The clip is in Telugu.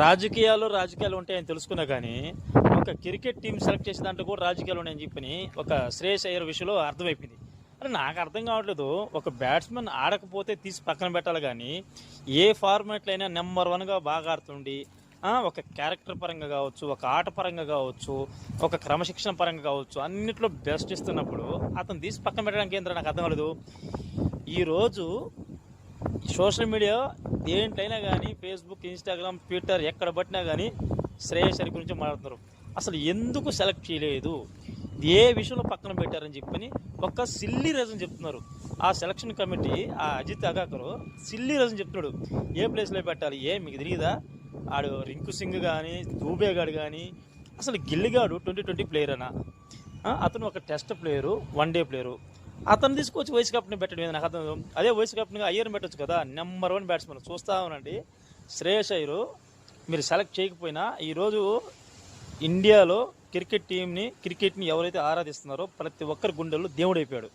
రాజకీయాలు ఉంటాయని తెలుసుకున్నా కానీ ఒక క్రికెట్ టీం సెలెక్ట్ చేసే దాంట్లో కూడా రాజకీయాలు ఉన్నాయని చెప్పని ఒక శ్రేయస్ అయ్యర్ విషయంలో అర్థమైపోయింది. అంటే నాకు అర్థం కావట్లేదు, ఒక బ్యాట్స్మెన్ ఆడకపోతే తీసి పక్కన పెట్టాలి కానీ ఏ ఫార్మాట్లో అయినా నెంబర్ వన్గా బాగా ఆడుతుండి ఒక క్యారెక్టర్ పరంగా కావచ్చు, ఒక ఆట పరంగా కావచ్చు, ఒక క్రమశిక్షణ పరంగా కావచ్చు, అన్నిట్లో బెస్ట్ ఇస్తున్నప్పుడు అతను తీసి పక్కన పెట్టడానికి ఏంటో నాకు అర్థం కాలేదు. ఈరోజు సోషల్ మీడియా దేంట్లైనా కానీ ఫేస్బుక్, ఇన్స్టాగ్రామ్, ట్విట్టర్ ఎక్కడ పట్టినా కానీ శ్రేయస్ అయ్యర్ గురించి మాట్లాడుతున్నారు. అసలు ఎందుకు సెలెక్ట్ చేయలేదు, ఏ విషయంలో పక్కన పెట్టారని చెప్పని ఒక సిల్లీ రీజన్ చెప్తున్నారు. ఆ సెలక్షన్ కమిటీ, ఆ అజిత్ అగాకర్ సిల్లీ రీజన్ చెప్తున్నాడు. ఏ ప్లేస్లో పెట్టాలి, మీకు తెలియదా? ఆడు రింకు సింగ్ కానీ, దూబేగాడు కానీ, అసలు గిల్లిగాడు 2020 ప్లేయర్ అనా? అతను ఒక test player, one day player. అతను తీసుకొచ్చి వైస్ కెప్టెన్ పెట్టడం నాకు అర్థం. అదే వైస్ కెప్టెన్గా అయ్యర్ని పెట్టచ్చు కదా, నెంబర్ 1 బ్యాట్స్మెన్. చూస్తా ఉనండి, శ్రేయస్ అయ్యర్ మీరు సెలెక్ట్ చేయకపోయినా ఈరోజు ఇండియాలో క్రికెట్ని ఎవరైతే ఆరాధిస్తున్నారో ప్రతి ఒక్కరి గుండెల్లో దేవుడైపోయాడు.